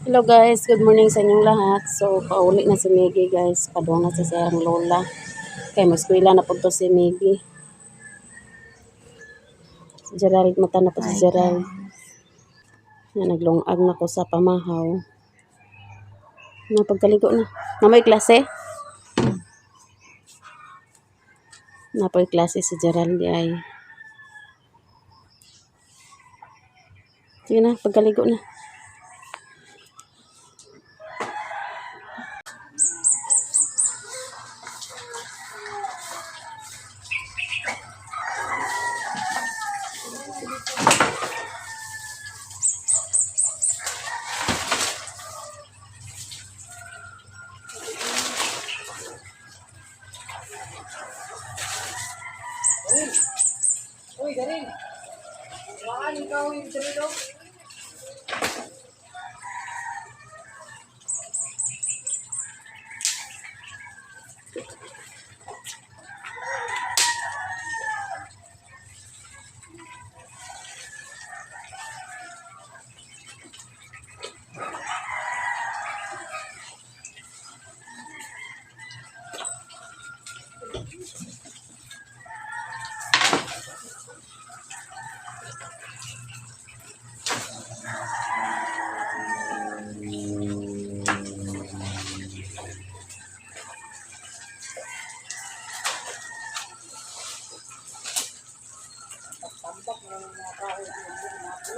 Hello guys, good morning sa inyong lahat. So, pauli na si Miggy guys. Padung na sa sayang lola. Kaya mag-eskwela na po to si Miggy. Si Gerald, mata na po si Gerald. Na naglungag na ko sa pamahaw. Napagkaligo na. Namoy klase? Napoy klase si Gerald ay. Sige na, pagkaligo na. Uy, Darin. Waan ikaw yung sarilo. Tambak na mga tao yung mga po.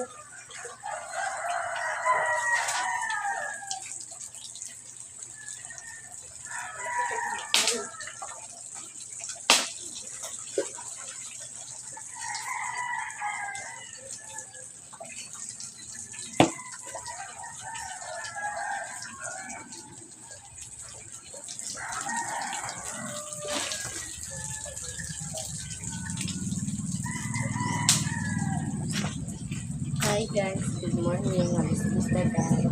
Hi guys, good morning. Kamusta guys?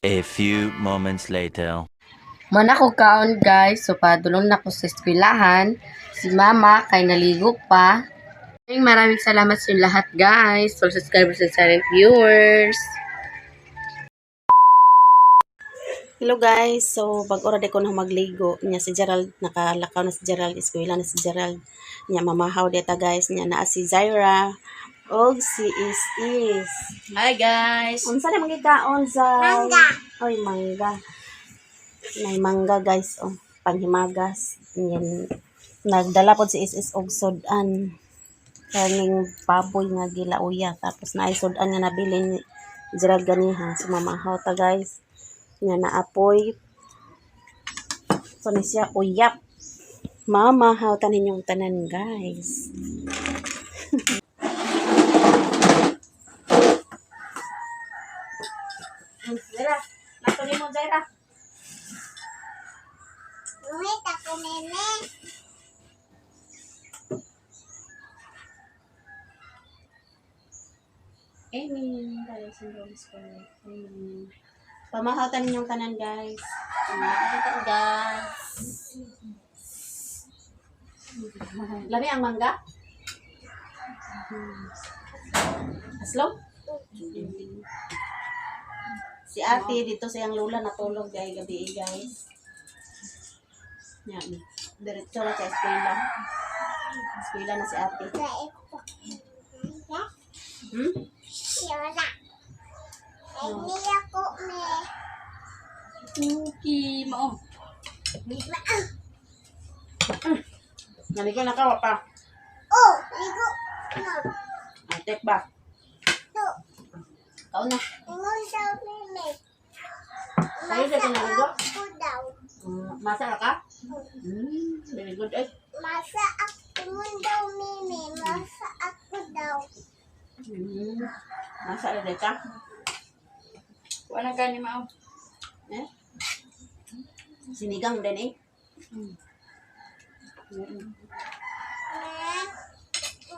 A few moments later. Mana ko kaon guys, so padulong na ko sa eskwelahan. Si mama kay naligo pa. Maraming salamat sa inyo lahat guys, for subscribers and silent viewers. Hello guys, so pag-orade ko na magligo niya si Gerald, nakalakaw na si Gerald, eskwela na si Gerald. Niya mamahaw dita guys, niya naa si Zaira. Og si Is. Hi guys. Unsa na magikaon sa mangga? Oy, mangga. May mangga guys, oh, panghimagas. Yan. Nagdala po si Is og sudan. Kaning baboy nga gilauya. Tapos naay sudan nga nabili ni Gerald ganiha. So mamahaw ta guys. Nga naapoy. So ni siya uyap. Mamahaw ta ninyong tanan guys. Zaira, nato ni mo Zaira. Wait ako, nene. Tayo sa Rose ko. Pamahatan ninyong tanan guys. Pamahatan guys. Lami ang mangga? Aslaw? Si ate dito sa yung lola natulog guys gabi guys. Yan. Diretso na sa eskwela. Eskwela na si ate. Hmm? Yola. Hindi ako, me. Okay, mo. Naligo na ka pa. Oh, ligo. No. Tek ba? No. Kau na. Ingon daw, nene. Sa'yo sa tinaligo? Ako daw. Masa ka? Very good eh. Masa ako. Ingon daw, nene. Nasa na ka? Kuha na ka ni Mao. Eh? Sinigang din eh.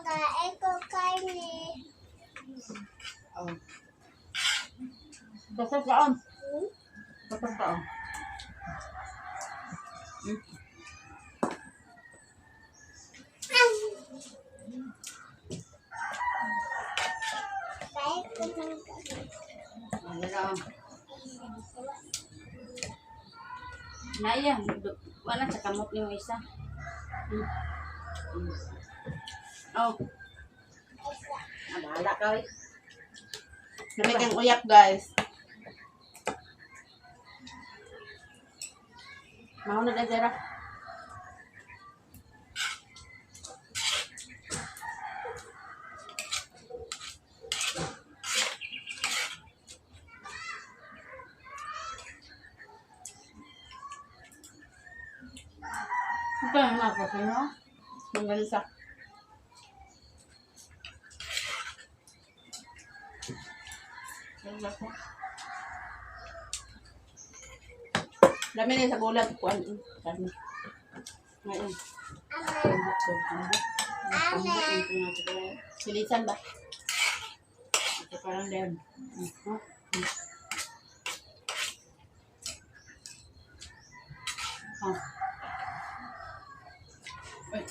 Kain ko karne. Oh. Basta saan? Basta saan? Kain ko ng karne. Wala. Naya, wala sa kamot ni mo isa. Oh, bahala ka eh. Lamig ang uyak, guys. Mauna na, Zara. Ito ang mga kapino. Ang ganisa. Dami na yung sa gulag. Kuan. Dami. Ngayon. Silisan ba? Ito parang din. Oh. Ay,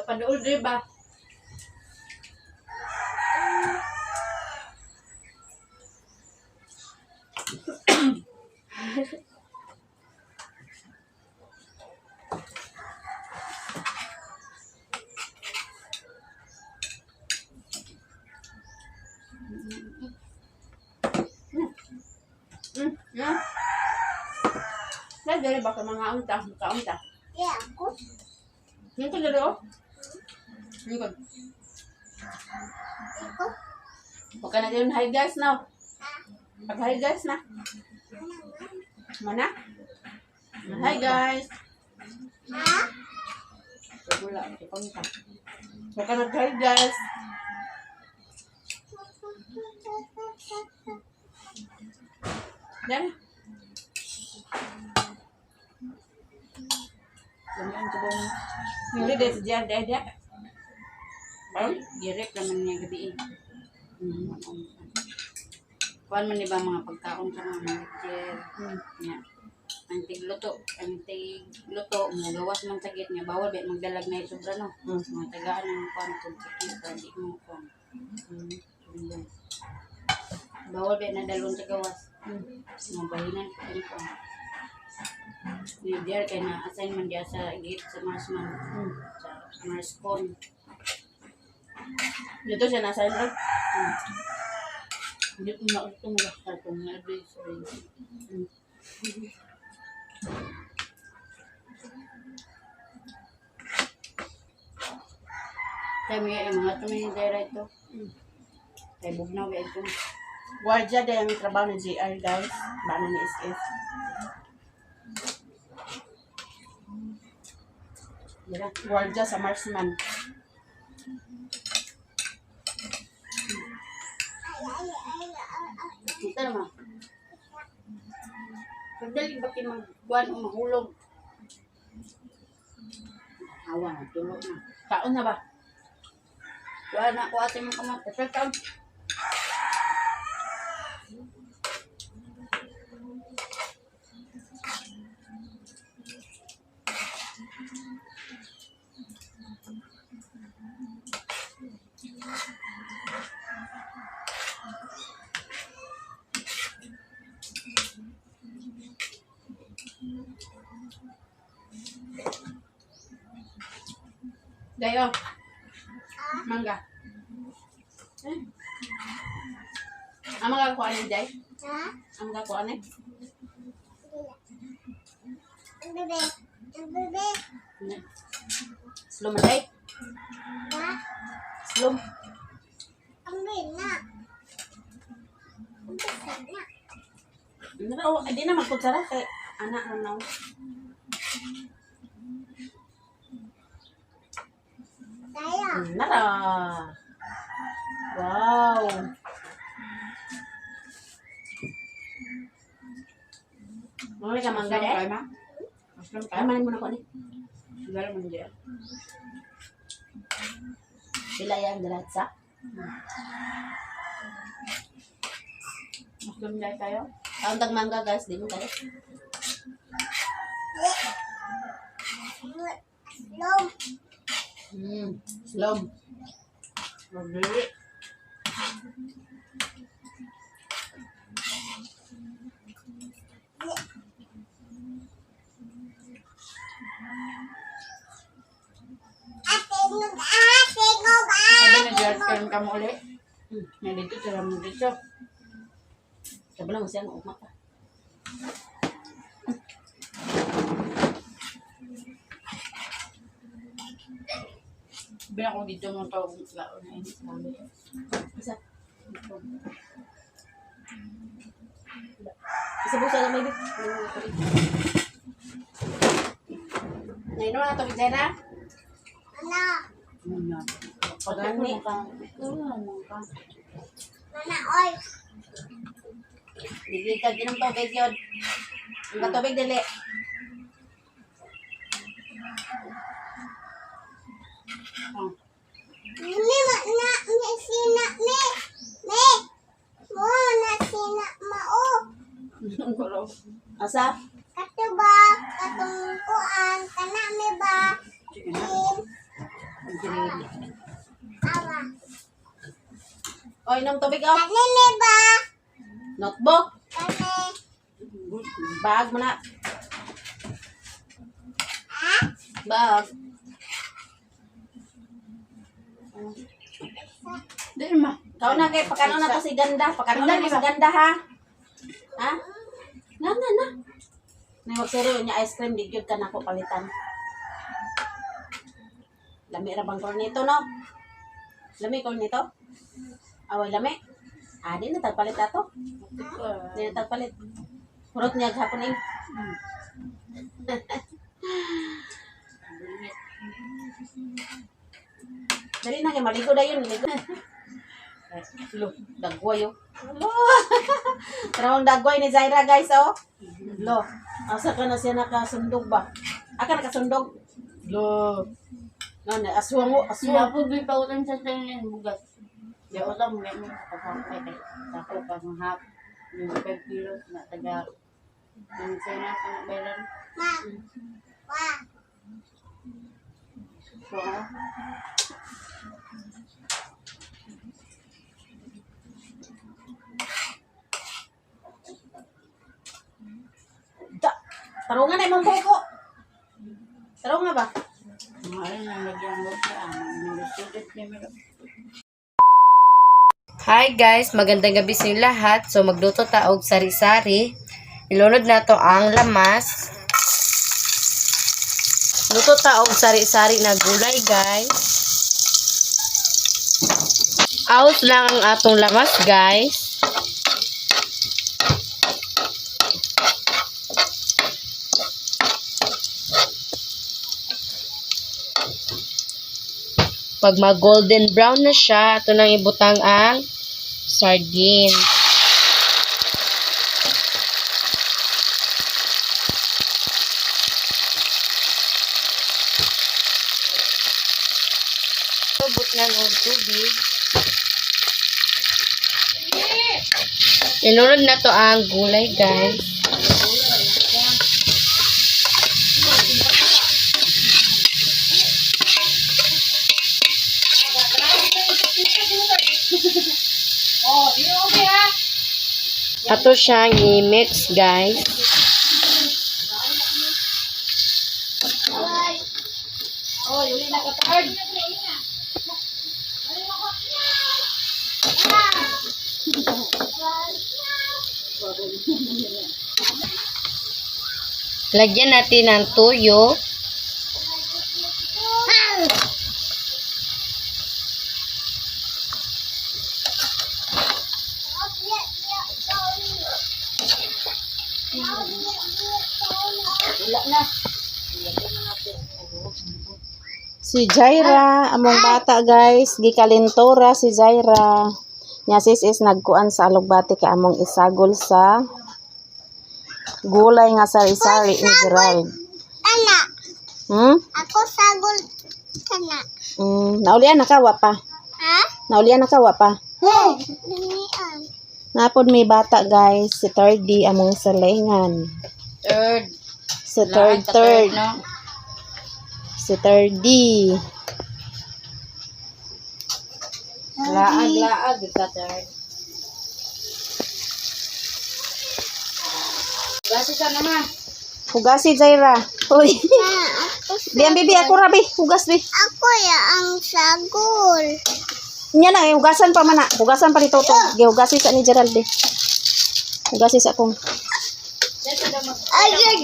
padool din ba? Yeah. Dahil dali baka mga unta. Makaunta. Yeah, ako. Dito dali oh. Likod. Ako. Huwag ka na din high gas na. Pag high gas na. Mana? Hi guys. Ha? Wala. Ipunta. Huwag ka na high gas. Yan. Ganyan ko bang Hindi dahil sa diyan. Dahil diyan. direct naman niya gabi eh. Kuhan man ba mga pagkaon ka mga manager. Nya. Ang tigluto, magawas man sagit nga bawal ba magdalag na sobra no. Mga tagaan ng kuhan kung sakit para di mo kuhan. Bawal ba na dalon sa gawas. Mga bahinan ko ano kuhan. Diyan kay na assignment diya sa gate sa Marsman. Sa Marspon. Dito siya nasa rin. Hindi ko makakita kung advisory. Kami yung mga tumindera ito. Kay Bugnaw ito. Guardia din ang trabaho ng JR guys. Bano ni SS. Guardia sa Marsman. Ito naman. Pagdali ba kayo magbuwan o mahulog? Hawa na, tulog na. Kaon na ba? Kuha na ako ating mga kamot. Pagkakaon. Dayo. Mangga. Ang mga kuha ni Day? Ha? Ang mga kuha ni? Ang bebe. Ang bebe. Slow man Day? Ha? Slow. Ang bina. Ang bina. Hindi na magkutsara kay anak na naw. Tayo. Nara. Wow. Muna ka mangga Maslam deh. kayo, ma? Maslam kayo? Kamanin mo na ko ni. Sigara mo dyan. Sila yan diretsa. Maslam dyan kayo? Kaon tag mangga guys, di mo tayo. Lom. Slom. Mabili. Sabi na dyan kayo ka mo ulit. Nga dito, sila mo dito. Sabi lang siya ng umak. Sabi na kung dito mo tawag laon na ini. Sabi. Isa. Isa busa na may bit. Nainom na tubig dyan ha? Ano? Muna. Pagani. Mana oy. Hindi ka ginom tubig yun. Ang katubig dili. Oh. Ni na ni sina ni. Ni. Mo na sina mao. Kalau Asa? Katuba, katungkuan, kana mi ba? sige na. Im. Awa. O, inom tubig o. Kani mi ba? Notebook. Kani. Bag mo na. Ha? Bag. Dili ma. Kau na kay pakano na to si Ganda. Pakano na mo si Ganda ha? Ha? Na. Nay magsero niya ice cream di gyud ka nako palitan. Lami ra bang kornito no? Lami kornito? Away lami. Di na tagpalit ato. Di na tagpalit. Purot niya gahapon eh. Dali na kay maligo da yun, maligo. Lo, dagway oh. Lo. Tarawang dagway ni Zaira guys oh. Lo, asa ka na siya nakasundog ba? Aka nakasundog? Lo. Ano, aswang mo, Sila aswang. po di pa ulan sa tanin bugas. Di ko lang may mga kapasakay kay sako pa ng hap. Yung 5 kilos na taga. Yung sena sa nabayaran. Ma. Wa. So, Tarungan na imong buko. Tarong nga ba? mga alin na lagyan mo siya. Mga student niya meron. Hi guys, magandang gabi sa inyo lahat. So magluto ta og sari-sari. Ilunod na to ang lamas. Luto ta og sari-sari na gulay guys. Out lang ang atong lamas guys. Pag mag-golden brown na siya, ito nang ibutang ang sardine. Ibut na ng tubig. Inunod na to ang gulay, guys. Ato siyang i-mix, guys. Oh, yun na katard. Lagyan natin ng tuyo. Wala na. Si Jaira, among bata guys, gikalintora si Jaira. Nya sis is nagkuan sa alugbati kay among isagol sa gulay nga sari-sari ni Gerald. Kana. Ako sagol kana. Naulian na ka, wa pa. Ha? Naulian na ka, wa pa. Damian. Napod may bata guys, si Thirdy among salingan. Third. Si third. No? Si Thirdy. Laag ka third. Gasi ka naman. Hugasi Jaira. Uy. Ako Diyan bibi ako rabi, hugas bi. Ako ya ang sagol. Nya na hugasan pa mana. Hugasan pa dito to. Gihugasi sa ni Gerald bi. Hugasi sa akong Ayan!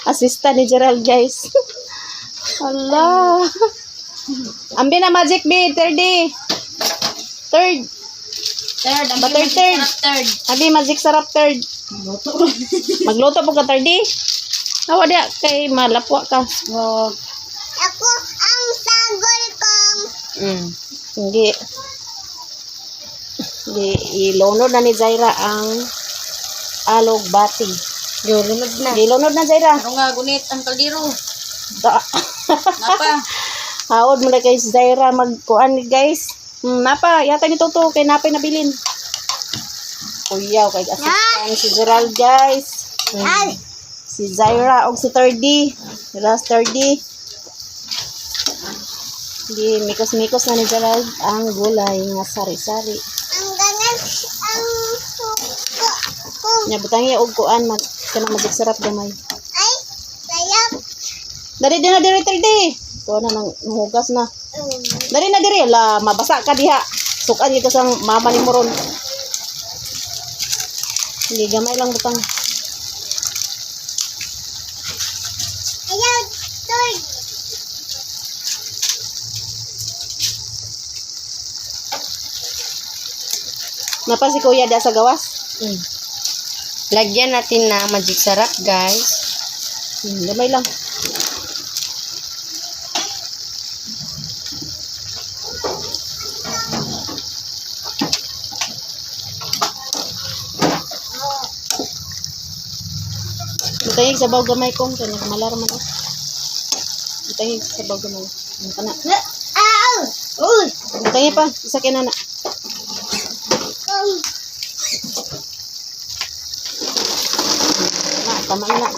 assistant ni Gerald guys. Allah. Ambi na magic bi, Thirdy. Third. Third. Ang Ba, third. Third. Abi magic sarap third. Magluto po ka Thirdy. Awa dia kay malapwa ka. Wag. Ako ang sagol kong. Hindi. Ilunod na ni Jaira ang alog bati. Lunod na. Ilunod na Jaira. Ano nga gunit ang kaldero? Da. Napa? Haod mo na kay Jaira magkuan guys. Napa, yata ni Toto kay napay nabilin. Kuyaw kay assistant si Gerald guys. Ay! Si Jaira og si Thirdy. Last Thirdy. Di mikos-mikos na ni Gerald ang gulay nga sari-sari. Ang ganyan ang suko ko. Nya butangi og kuan mag kana magic sarap gamay. Ay! Sayap! Dari na diri Thirdy. Kuan na nang hugas na. Dari na diri la mabasa ka diha. Sukan gyud sang mama ni moron. Hindi gamay lang butang. Ayaw! Third! Napa si Kuya da sa gawas? Lagyan natin na magic sarap, guys. Gamay lang. Butangig sa baw gamay kong kanya kamalar man oh. Butangig sa baw gamay. Ano ka na? Ow! Uy! Butangig pa, isa kina na. Tama na.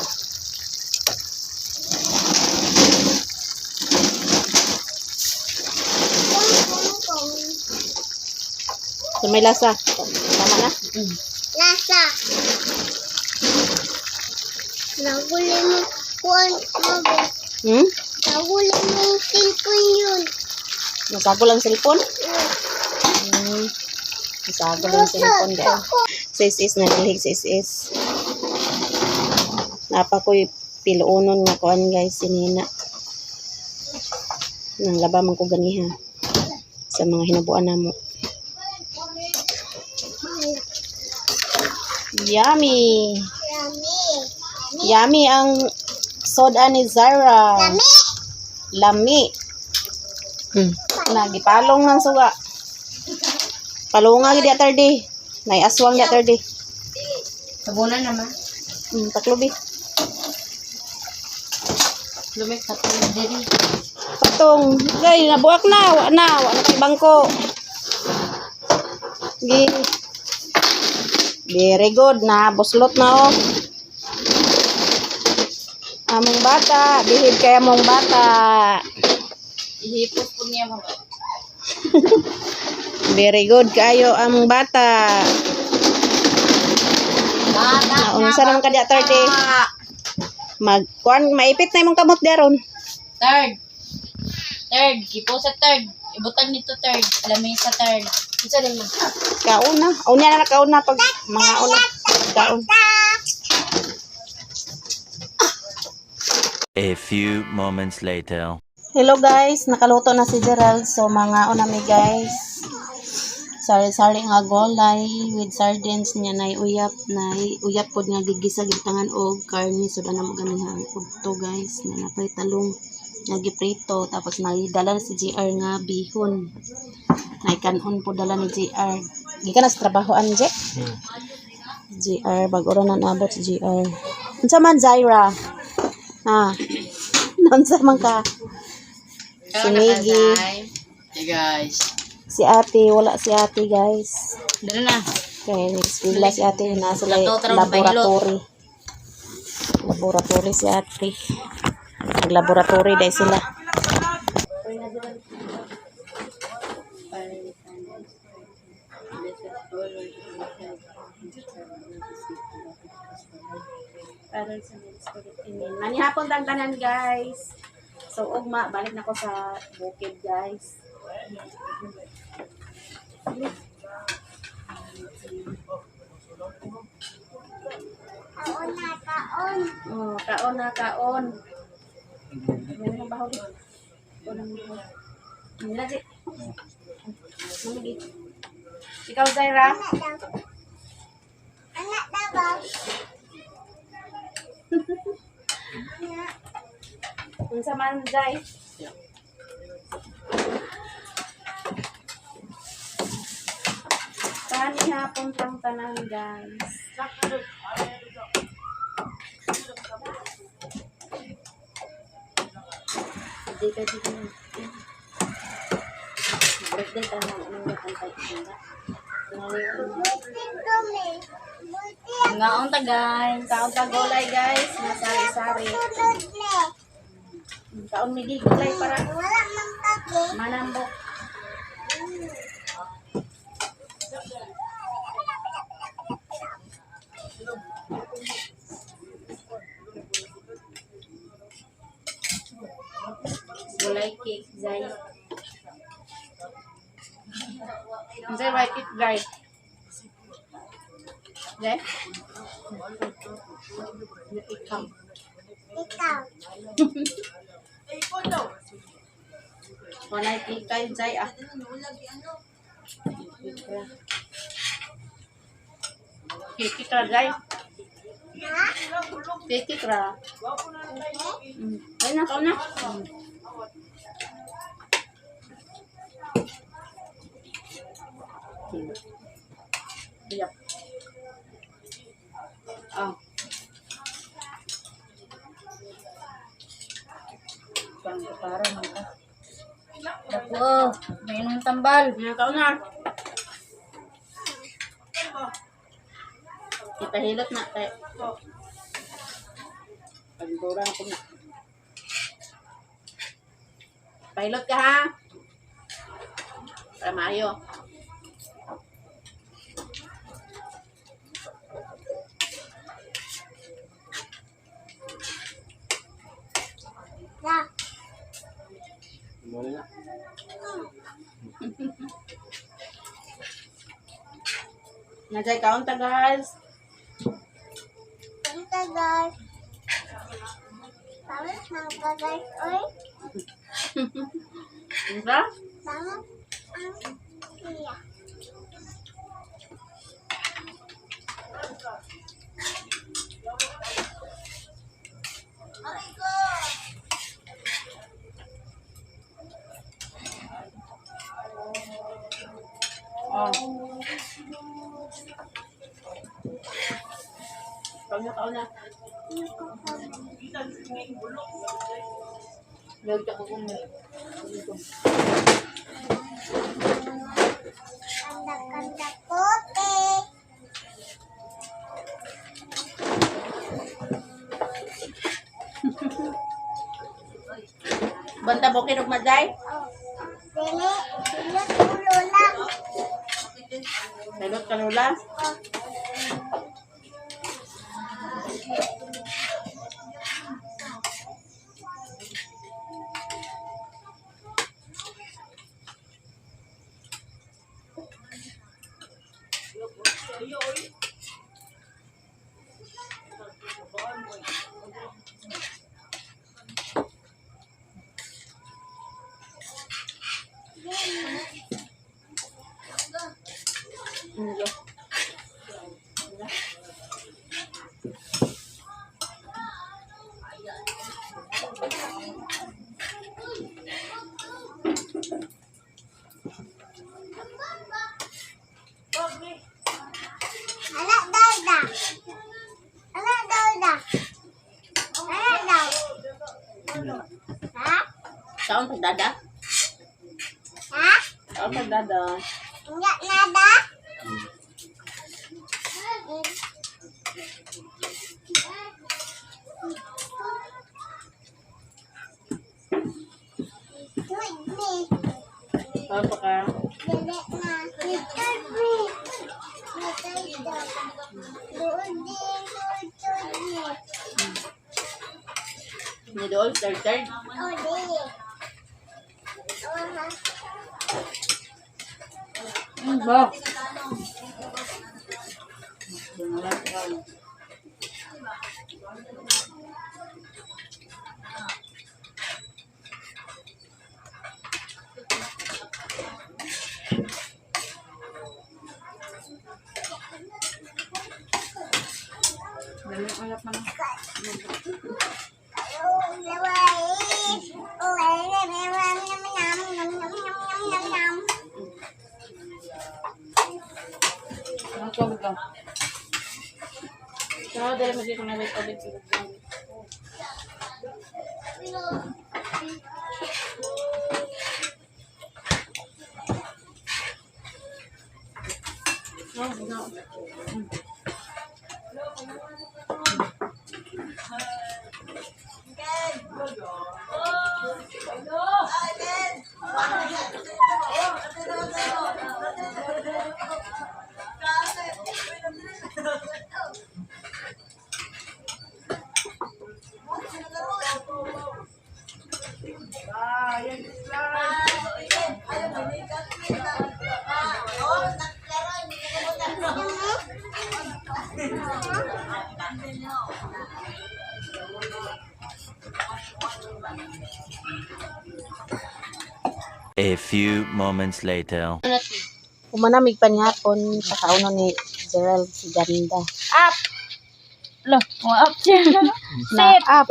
So, may lasa. Tama na. Lasa! Nahuli mo kuwan mo. Hmm? Nahuli mo yung cellphone yun. Nasago lang cellphone? Nasago lang cellphone guys. Sis nalilig sis. Napa ko'y piluunon nga kuan guys sinina. Nang laba man ko ganiha sa mga hinabuan namo. Yummy. Yummy! Yummy ang soda ni Zara. Yummy! Lami. Nagipalong ng suga. Palunga gid Thirdy. Nay aswang di Thirdy. Sabunan naman. Taklubi. Lumit sa tulad diri. Patong. Gay, nabuak na. Wa na kay bangko. Gi. Very good na. Buslot na oh. Among bata. Bihid kay among bata. Ihipot po niya mo. Very good kayo among bata. Naunsa naman ka diya Thirdy. Maipit na imong kamot daron. Third. Gipo sa third. Ibutan nito third. Alamay sa third. Isa rin mo. Kauna. Unya na kauna pag mga una. Kaon. A few moments later. Hello guys, nakaluto na si Gerald. So mga unami guys. Sari-sari nga gulay with sardines niya na uyap pod nga gigisa gitangan og karne so ana mo ganiha to guys na napay talong nga giprito tapos naidala si JR nga bihon. Nay kanon po dala ni JR. Gikan na sa trabaho anje. GR, bago na naabot si GR. Unsa man, Zaira? Ha? Unsa man ka? Si Miggy, Hey guys. si ate, wala si ate guys. Dala na. Okay, next bigla si ate, nasa Lato, tarong laboratory. Laboratory si ate. Nag-laboratory dahil sila. Manihapon tang tanan guys. So ugma balik na ko sa bukid guys. Kaon na, kaon. Oh, kaon na kaon. Meron na bahaw dito. Nila di. Mamigi. Ikaw Zaira. Anak daw ba? Unsa man Zay? Panihapon tang tanan guys. Dito. Birthday ka na ano nga kantay ka. Buti kami. Buti ang Ngaon ta guys. Kaon ta gulay guys, nasari-sari. sunod ni. Kaon mi di gulay para Wala mang kaki. manambok. Gulay cake, Zay. Zay, white cake, Zay. Zay? Ikaw. Ikaw. Walay cake kayo, Zay, ah. Cake ra, Zay. Ha? Cake ra. Ay na, kaon na. Yep. Ah. Para man ka. Dako. May nung tambal. Ngayon kaon na. Kita hilot na tayo. Pagdura na po na. Pilot ka ha. Para maayo. Na. Najay kaon ta guys. Punta guys. Tama na guys. Oy. Diba? Tama. Iya. Oh. Kaon na. Log ka ko kung Kanda-kanda puti. Banta bukid og Majay. Dili. Dili ulo lang. Salot kanula. Anak dada. Ha? Okay, dada. Enggak nada. Apa ka? Dedek na. Itu mi. Nidol, third. Oh, deh. Ba? Ano to ba? Kaya dali mo dito na wait ulit. A few moments later. Umanamig pa niya hapon sa kauno ni Gerald si Ganda. Up! Lo, mo up siya. Na up.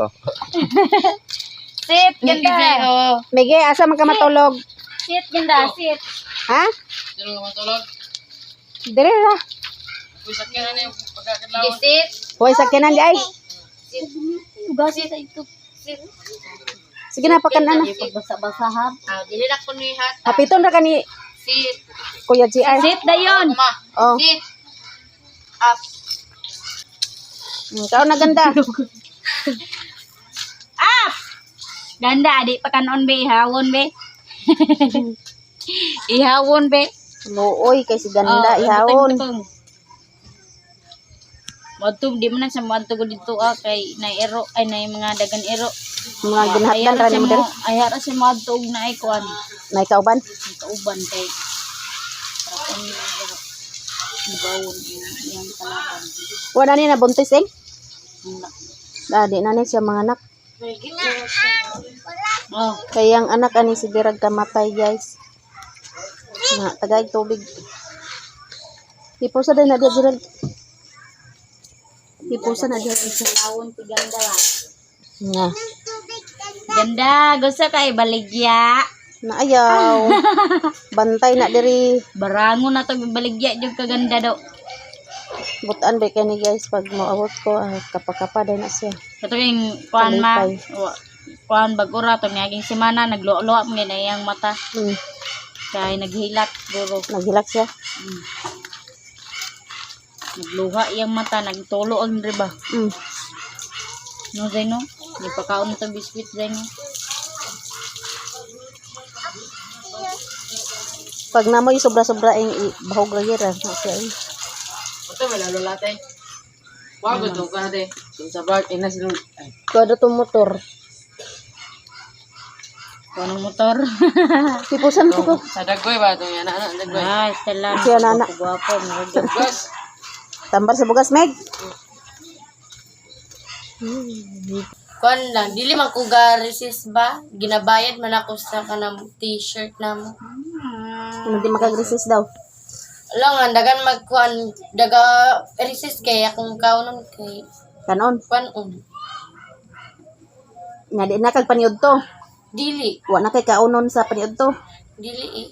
Sit, ganda. Mige, asa man ka matulog? Sit, ganda, sit. Ha? Dito ka matulog. Dire ra. Kusakyan na yung pagkakadlaw. Sit. Hoy, sakyanan di ay. Ugas sit ito. Sit. Sige na pakanan na. Basa-basahan. Ah, dili na ko ni hat. Hapiton ra kani Sit. Kuya GR. Sit dayon. Oh, Sit. Up. kao na Ganda. Up! Ganda, di pa kanon be, ihawon be. Ihawon be. Luoy kay si Ganda ihawon. Matum di man sa madto ko dito kay nay ero ay nay mga dagan ero. Mga ginhatdan ra nimo dire. Ay ara si madto og naay kuan. Nay kauban. Kauban kay bawon yang kalaban. Wala ni na buntis eh. Wala. Dadi na ni siya mga anak. Oh, Kay ang anak ani si Dirag kamatay guys. Na tagay tubig. Ipusa din na dia Gerald. Ipusa na dia sa lawon ti ganda la. nga. Ganda, gusto kay baligya. Na ayaw. Bantay na diri. Barangon na to baligya jud kaganda do. Butan ba kay ni guys pag moabot ko kapakapa din na siya. Kato yung kuan ma. Palipay. Kuan bagura to ngaging semana nagluo-luo mo na iyang mata. Hmm. Kay naghilak guro. Naghilak siya. Nagluha iyang mata, nagtulo ang riba. Hmm. No Zeno, di pa kaon to biscuit Zeno. Pag namoy sobra-sobra ang bahog lagi ra na siya. Ito may lalo latay. Wag ito ka de. Sa bag ina sino. Kada to motor. Kuan ang motor. Ipusan ko ko. Sa dagoy ba ito yan anak dagoy. Ay, Stella. Siya na anak. Guwapo, mga Gas. Tambar sa bugas Meg. Kuan lang, dili man ko ga-resist ba? Ginabayad man ako sa kanang t-shirt namo. Hindi makag-resist daw. Lang nga dagan magkuan daga resist kay akong kaunon kay Kanon. kuan Nga di na kag paniud to. dili Wa na kay kaunon sa paniud to. dili eh.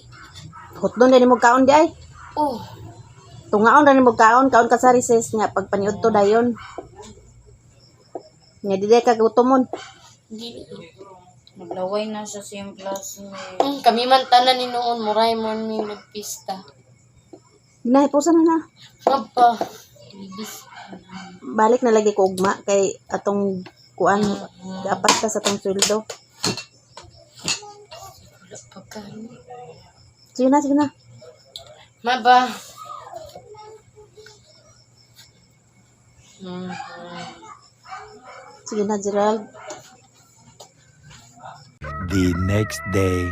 Hutdon din mo kaon di ay. Oh, Tungaon ra nimo kaon ka sa recess nga pag paniud to dayon. Nga di kag utomon. dili. Naglaway na siya sa iyong classmate. Kami man tanan ni noon, muray mo ni nagpista. Ginahipusan na. Papa. Ibis. Balik na lagi ko ugma kay atong kuan dapat ka sa tong sweldo. Pagkano. Sige na. Maba. Sige na, Gerald. The next day.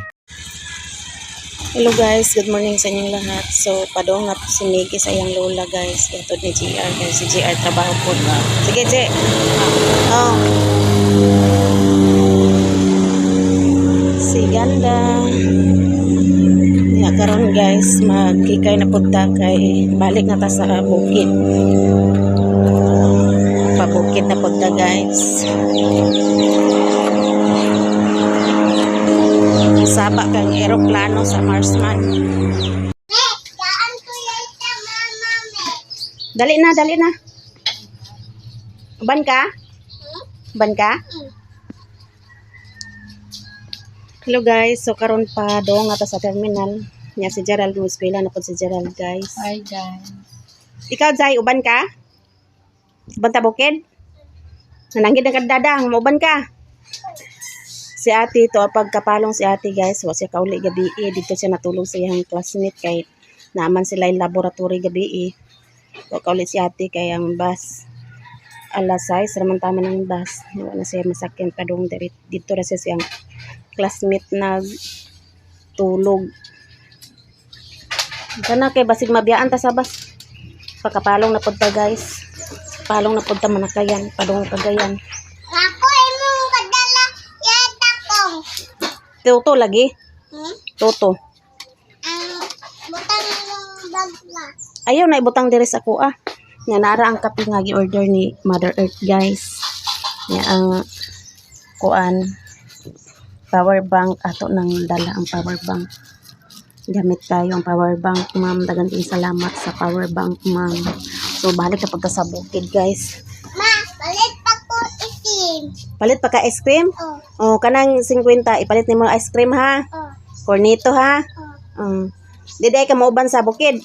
Hello guys, good morning sa inyong lahat. So, padong na si Miggy sa iyang lola guys. Gatod ni GR guys. Si GR trabaho po na. Sige, G. Oh. Si Ganda. Ya, karon guys, magkikay na punta kay balik na ta sa bukid. Pabukid na punta guys. Saba kang eroplano sa Marsman. Daan ko yan sa mama, me. Dali na. Ban ka? Hello guys, so karon pa dong ato sa terminal. Nya si Gerald mo eskwela na po si Gerald guys. Hi guys. Ikaw Zay, uban ka? Uban ta bukid? Nananggid na kadadang, mauban ka? Si ate to pagkapalong si ate guys, wa siya kauli gabi dito siya natulog sa iyang classmate kay naaman sila yung laboratory gabi wa kauli si ate kay ang bus alas 6 raman tama ng bus wala na siya masakyan padung dito ra siya siyang classmate na tulog kana kay basig mabiyaan ta sa bus pagkapalong na pud ta guys palong na pud ta manakayan padung Cagayan. Ako, imong kadala yata kong. Toto lagi. Toto. Butang yung bag na. Ayaw na ibutang diri sa kuha. Nga nara ang kape nga gi-order ni Mother Earth guys. Nga ang kuan power bank ato nang dala ang power bank. Gamit tayo ang power bank, ma'am. Daghang salamat sa power bank, ma'am. So balik na pagka sa bukid guys. Ma, palit pa ko itim. Palit pa ka ice cream? Oh, O kanang 50 ipalit nimo ice cream ha. oh, Cornito ha. oh. Diday ka mauban sa bukid.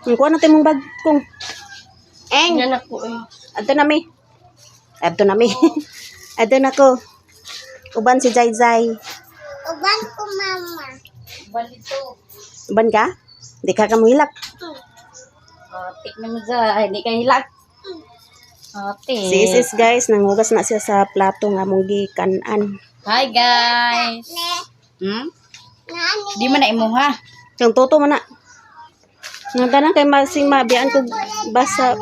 Kuha natin mong bag kong. Eng. Yan ako eh. Adto na mi. Adto na ko. Uban si Zay Zay. Uban ko, mama. Balito. Uban ka? Di ka kamuhilak. Tik na mo dyan. Hindi ka hilak. Ate. Si Isis guys, nanghugas na siya sa plato nga mong gikanan. Hi guys. Ne, nani. Di man na imuha. Kang toto man na. Nga tanan kay masing mabiyaan ko basa.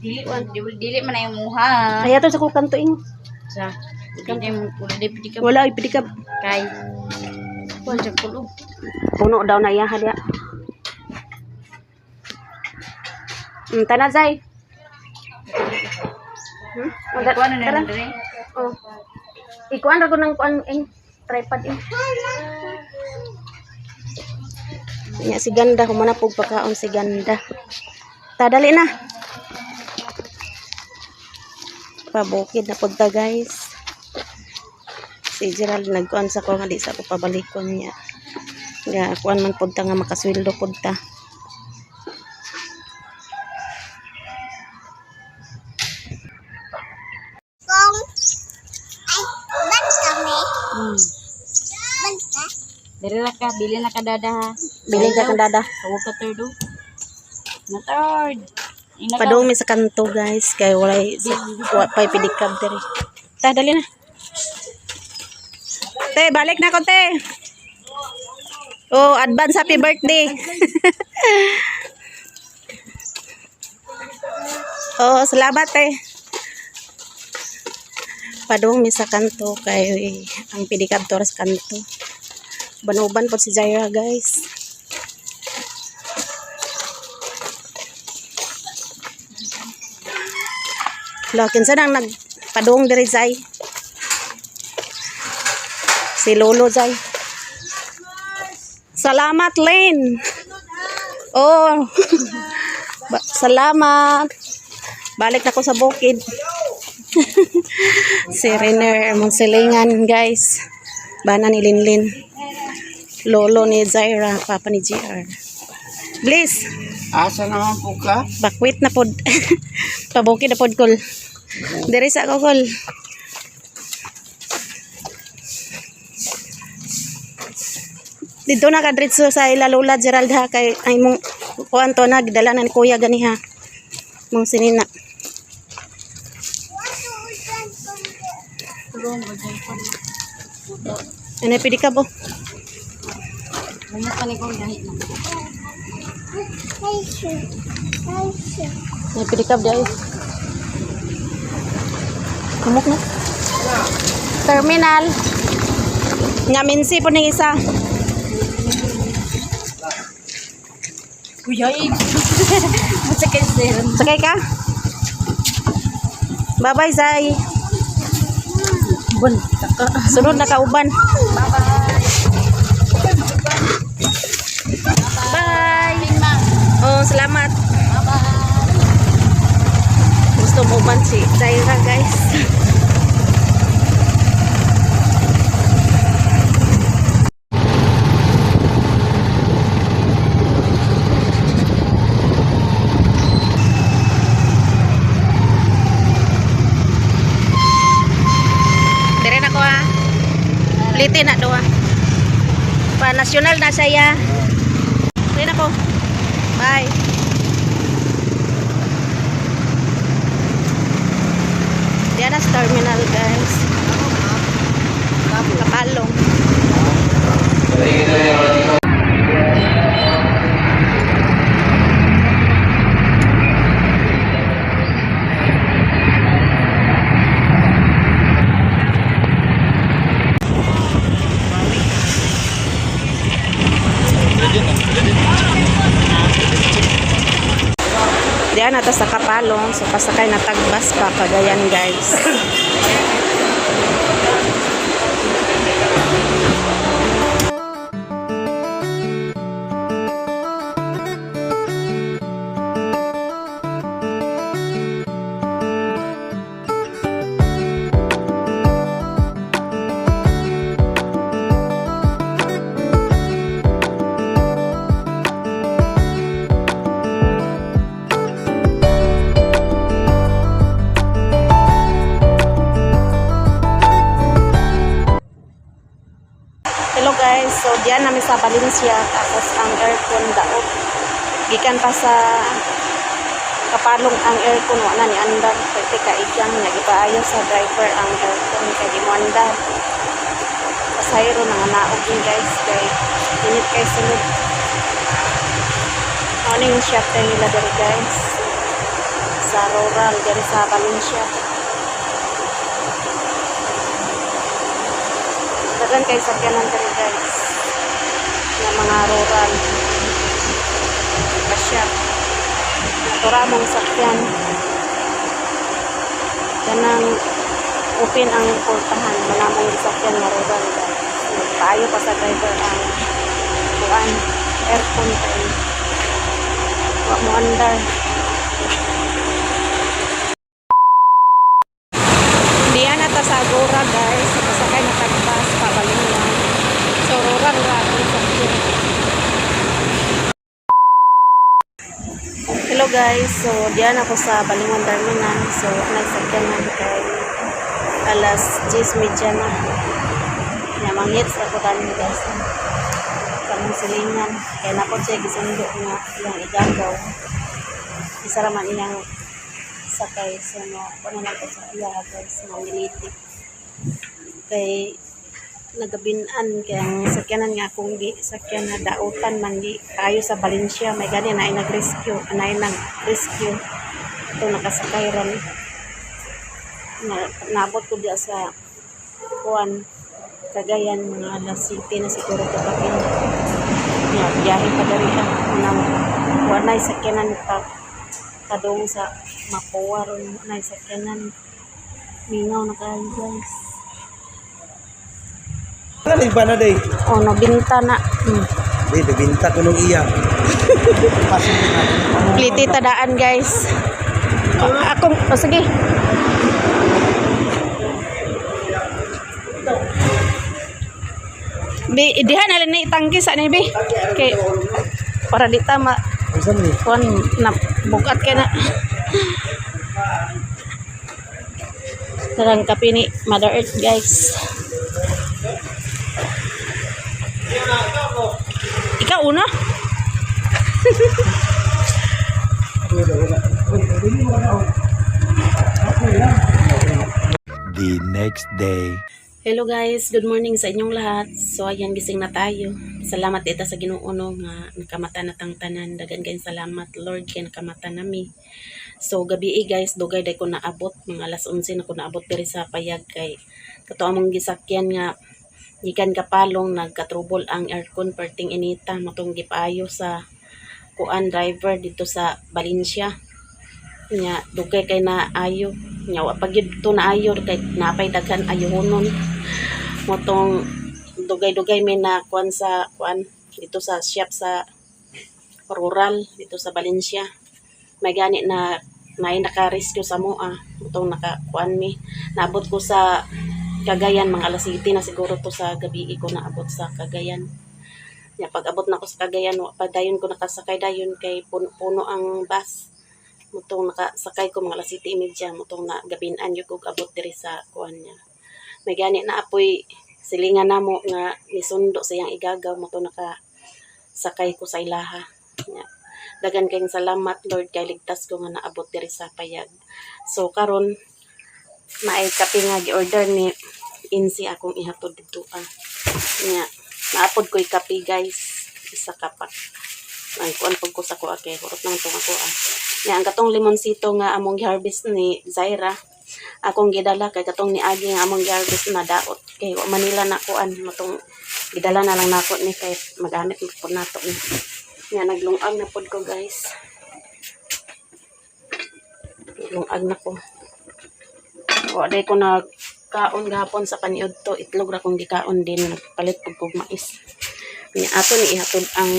Dili man na imuha. Kaya to sa ko kantuing. Sa. Dili pidi ka. Wala ay pidikab. Kay. Wala siya kulog. Puno daw na iya hadiya. Tanan Zay. Kuha na na rin. Oh. Ikuan ra ko ng kuan tripod Nya si Ganda humana pug pagkaon si Ganda. Dali na. Pabukid na pud ta guys. Si Gerald nagkuan sa ko nga di sa ko pabalikon niya. Nga kuan man pud ta nga makasweldo pud ta. Kong. Ay, uban kami. Uban ka. Dili na ka. Bili na ka dada ha. Bili ka kang dada. Tawag ka third. Na third. Padung mi sa kanto guys kay walay wa pay pidikab diri. Dali na. Te, balik na ko te. Oh, advance happy birthday. Oh, salamat te. Padung mi sa kanto kay ang pidikab toras kanto. Banuban po si Zaira guys. Lakin sa nang nagpadung diri Zay. Si Lolo Zay. Salamat Lynn. Oh. Salamat. Balik na ko sa bukid. Si Renner among silingan guys. Bana ni Linlin. Lolo ni Zaira, papa ni JR. Bliss, Asa naman po ka? bakwit na pod. Pabuki na pod kol. Diri sa ko kol. Dito na kadritso sa ilalula Gerald ha kay ay mong kuan to nagdala na ni kuya gani ha. Mong sinina. Ano pidi ka bo? Ano pidi ka dai? Kumok na. Terminal. Ngaminsi po ning isa. Sakay ka? Bye-bye, Zay. Sunod na kauban. Bye. Oh, salamat. Gusto mo man si Zaira, guys. Dire na ko ha. Plite na do ha. Pa nasyonal na saya. Dire na ko. Bye. Diyan na sa terminal guys. Kapalong. Diyan na sa Kapalong. So pasakay na tagbas pa Cagayan guys. Hello guys, so diyan namin sa Valencia tapos ang aircon daot. Gikan pa sa Kapalong ang aircon wala ni andar pwede ka igang nga gipaayo sa driver ang aircon kay di mo andar. Pasahero nang naog din guys kay init kay sulod. Morning shop tayo nila diri guys sa rural diri sa Valencia. Dagan kay sakyanan diri guys na mga rural kasyap naturamong sakyan kanang open ang portahan malamang sakyan na rural guys nagpaayo pa sa driver ang kuan aircon tayo wag mo andar diyan na ta sa Agora guys pasakay na tagbas pabalingan so rural ra ang sakyan. Hello guys, so diyan ako sa Balingon Terminal. So nagsakyan na kay alas 10:30 na. Ya manghits ako tanin guys. Sa mong silingan kay napod siya gisundo nga yung igagaw. Isa ra man iyang sakay so no kuno na ko sa iya guys mamiliti. Kay nagabinan kay ang sakyanan nga kung di sakyan na dautan man di kayo sa Valencia may gani na ay nag-rescue ito nakasakay ron nabot ko diya sa kuan Cagayan mga alas 7 na siguro ko pakin ya biyahe pa dari nang wanay sakyanan pa kadong sa Mapua ron wanay sakyanan mingaw na kayo guys. Ano yung ba na day? Oh, nabinta na. Day, nabinta ko nung iya. Pliti tadaan guys. Sige. Bi, diha na lang ni tangki sa ni bi. Kay para di ta ma Saan ni? kuan na bukat kay na. Sarang kape ni Mother Earth, guys. Ikaw una? The next day. Hello guys, good morning sa inyong lahat. So ayan, gising na tayo. Salamat ita sa Ginoo nga nakamata na tang tanan. Dagan kayong salamat Lord kay nakamata nami. So gabi guys, dugay day ko naabot, mga alas 11 na ko naabot diri sa payag kay kato among gisakyan nga gikan kapalong nagka-trouble ang aircon perting inita matong gipayo sa kuan driver dito sa Valencia. Nya dugay kay na ayo nya wa pag gyud to na ayo kay napay daghan ayohonon motong dugay-dugay may na kuan sa kuan dito sa shop sa rural dito sa Valencia. May gani na may naka-rescue sa moa motong naka kuan mi naabot ko sa Cagayan mga alas 7 na siguro to sa gabi ko naabot sa Cagayan. Nya pag abot na ko sa Cagayan wa pa dayon ko nakasakay dayon kay puno ang bus. Mutong nakasakay ko mga alas 7:30 mutong na gabinan yung kog abot diri sa kuan niya. May gani na apoy silingan namo nga nisundo sa iyang igagaw mutong nakasakay ko sa ilaha. Nya dagan kayong salamat Lord kay ligtas ko nga naabot diri sa payag. So karon maay kape nga gi-order ni Insi akong ihatod dito Nya naapod ko'y kape guys, isa kapak. Ay kuan pag ko sa kuha kay kurot nang tong ako Nya ang katong limonsito nga among harvest ni Zaira akong gidala kay katong ni Agi nga among harvest na daot kay wa Manila na kuan matong gidala na lang nako ni kay magamit pud nato ni. Nya naglungag na pod ko guys. Naglungag na ko. Wa day ko nagkaon gahapon sa paniud to itlog ra kong gikaon din palit pud kog mais. Nya ato ni ihatod ang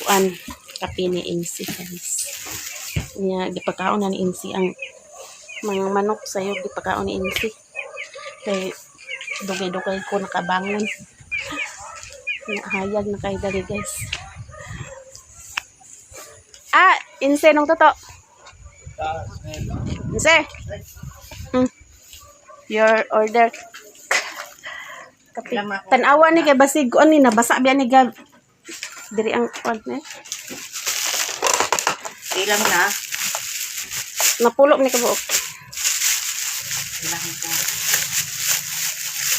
kuan kape ni Insi guys. Nya gipakaon na ni Insi ang mga manok sayo gipakaon ni Insi. Kay dugay-dugay ko nakabangon. Nya hayag na kay dali guys. Insi nung toto. Insi. Your order. Kape. Tanawa ni kay basig ko ni nabasa biya ni gab. Diri ang kuan eh. Ilang na. Napulok ni kabuok. Ilang ko.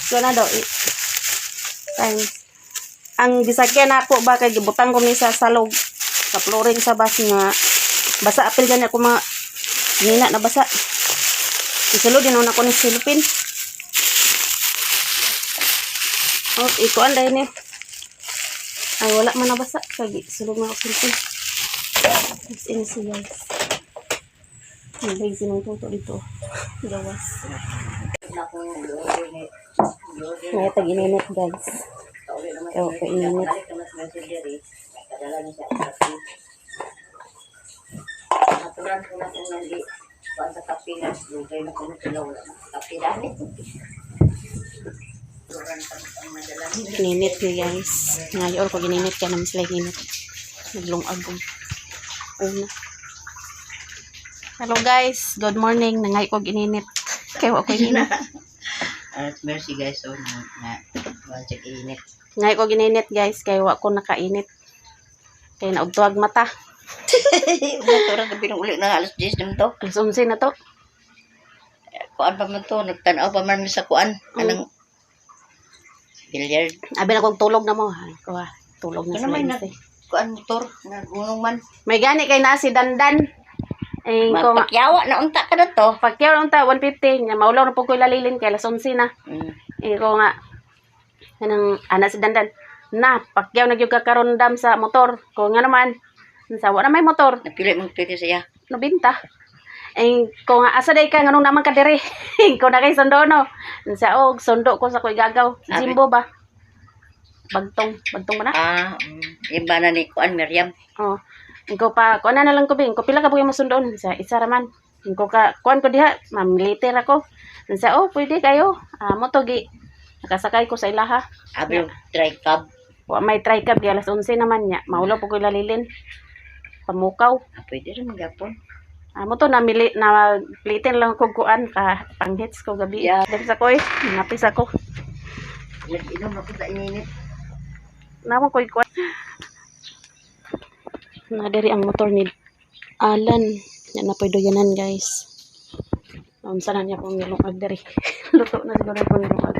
So na daw. Times. Ang gisakyan ako ba kay gibutang ko ni sa salog sa flooring sa bus nga basa apil gani ako mga nina na basa. Isulod din ako ni silupin. Oh, ikuan dahil ni. Ay, wala man nabasa. Kaya sulod na ako silupin. Tapos ini si guys. Nabay sinong tuto dito. Gawas. May tag-ininit guys. Kaya ko ininit. Gininit ni guys. Ngayon ko gininit ka naman sila ginit. Naglungag ko. Una. Hello guys. Good morning. Nangay ko gininit. Kaya ako gininit. Mercy guys. So, na check init. Ngay ko gininit guys. Kaya ako nakainit. Kaya naugtuag mata. Orang gabi nung uli na alas 10 naman to. Alas 11 na to. Kuan pa man to. Nagtanaw pa man sa kuan. Anong billiard. Abi na kong tulog na mo. Ay, ko tulog na Ano sila. may Insi. kuan motor. Nagunong man. May gani kay na si Dandan. Ay, ko nga. Magpakyawa na unta ka na to. Pagkyaw lang ta, 150. Nya maulaw na po ko ilalilin kay alas 11 na. Eh, ko nga. Kanang anak si Dandan. Na, pakyaw na gyud ka karon dam sa motor. Ko nga naman. Sa wala may motor. Napili mong pwede siya. Nobinta. Eh, ko nga asa day ka nganong naman ka diri. Ko na kay sundo no. Sa sundo ko sa koy gagaw. Si Abi. Jimbo ba? Bagtong ba na? Iba na ni kuan Miriam. Oh. Ko pa ko na lang ko bing. Ko pila ka buhi mo sundon sa isa raman. Ko ka kuan ko diha, mamiliter ako. Sa pwede kayo. Mo to gi Nakasakay ko sa ilaha. Abi yung try cab. Wa may try ka, alas 11 naman niya. Maulo po ko lalilin. Pamukaw. Pwede rin magyapon. Amo to namili na plitin lang ko kuan ka panghits ko gabi. Yeah. Dali sa koy, napis ako. Inom ako sa ininit. Naman koy kuan. Na diri ang motor ni Alan. Yan na pwede yanan guys. Unsa na niya kung nilungag diri. Luto na siguro kung nilungag.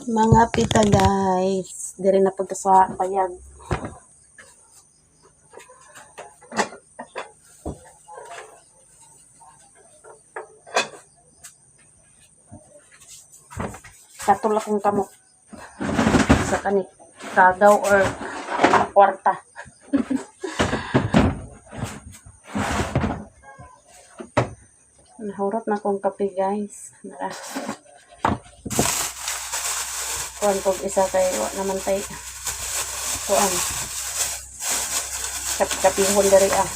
Mga pita guys. Diri na punta sa bayag. Katulak kong kamok sa kanik kagaw or kwarta. Nahurot na kong kape guys. Nara. Kuan pog isa kay wa naman tay. Kuan. Kapihon dari ah.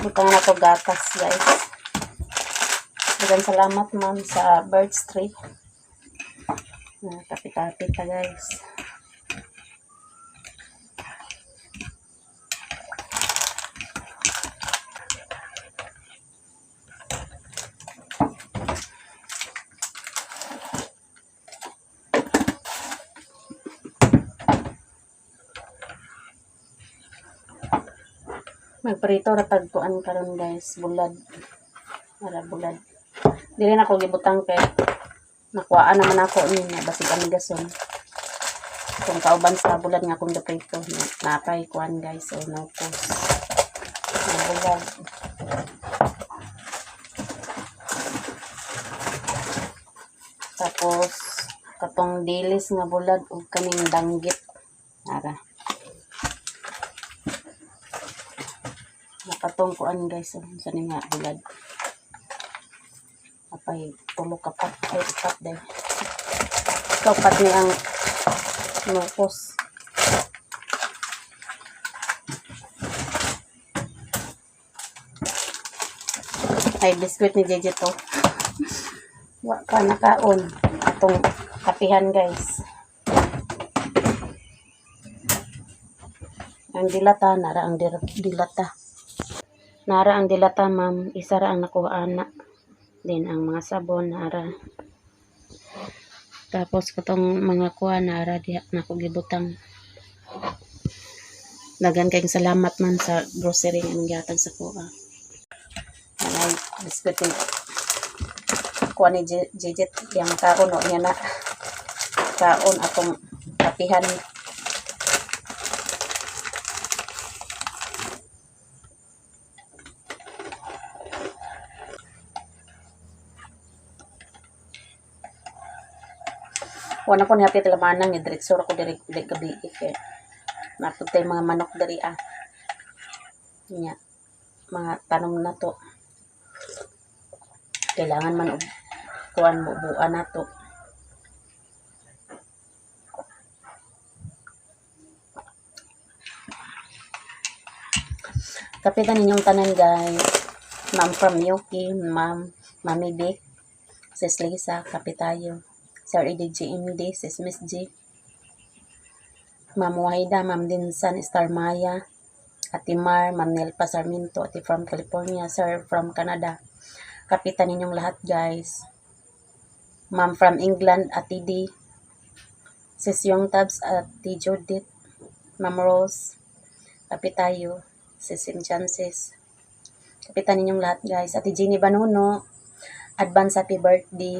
Butang na to gatas guys. Dagan salamat ma'am sa birds tree. Kapit-kapit ta guys. Magprito ra tagtuan karon guys, bulad. Ara bulad. Dili na ko gibutang kay nakuhaan naman ako niya basig amigason. Kung kauban sa bulad nga kung daprito napay kuan guys so no post. Bulad. Tapos katong dilis nga bulad ug kaning danggit. Ara. Nakatong kuan guys sa nga bulad. Apay tulo kapat ay ipat day. Kapat ni ang nukos. Ay biskuit ni Jeje to. Wa pa nakaon atong kapihan guys. Ang dilata nara ang dilata. Nara ang dilata ma'am, isa ra ang nakuha na. Then ang mga sabon nara. Tapos katong mga kuha nara diha nako gibutang. Dagan kayong salamat man sa grocery nga gihatag sa kuha. Anay biskuit ni kuha ni Jejet yang kaon o niya na kaon atong kapihan. Wala ko niya lamanang ni diretso ako diri gabi kay naputay mga manok diri ah. Nya mga tanom na to. Kailangan man og kuan mo buan na to. Kapitan ninyong tanan guys. Ma'am from Yuki, Mami Vic, Sis Lisa, Kapitayo, Sir EDG MD, Sis Miss G, Ma'am Wahida, Ma'am Dinsan, Star Maya, Ate Mar, Ma'am Nelpa Sarmiento, Ate from California, Sir from Canada. Kapitan ninyong lahat guys. Ma'am from England, Ate D, Sis Yung Tabs, Ate Judith, Ma'am Rose, Kapitayo, Sis Enchances. Kapitan ninyong lahat guys. Ate Jeannie Banuno, advance happy birthday.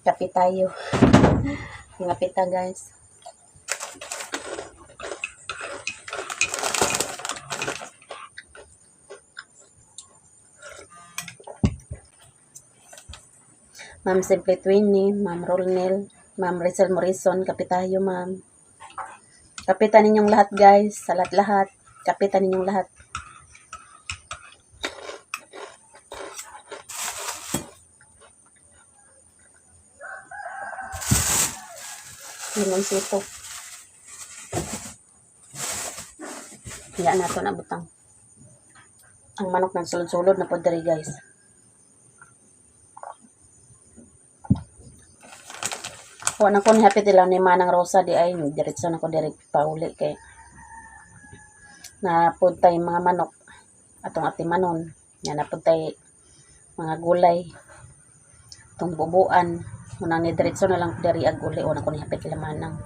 Kapitayo. Mga pita guys. Ma'am Simple Twinnie, Ma'am Rolnel, Ma'am Rizal Morrison, Kapitayo ma'am. Kapitan ninyong lahat guys, sa lahat-lahat. Kapitan ninyong lahat. Limon sito. Hiya na ito na butang. Ang manok ng sulod-sulod na po diri guys. Wala ko ni hapit lang ni Manang Rosa di ay diretso na ko direct pauli kay napuntay mga manok atong ati manon nga napuntay mga gulay itong bubuan unang ni diretso na lang diri ag uli una ko ni hapit lang Manang.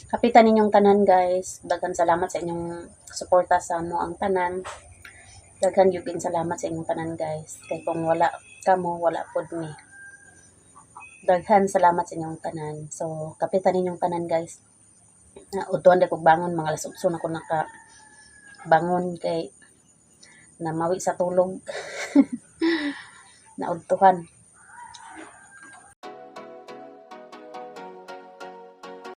Kapitan ninyong tanan guys, daghan salamat sa inyong suporta sa mo ang tanan, daghan yugin salamat sa inyong tanan guys kay kung wala kamo wala pod mi. Daghan salamat sa inyong tanan. So, kapitan ninyong tanan guys. Utuan kog bangon mga alas 8 na ko naka bangon kay namawi sa tulog. Naudtuhan.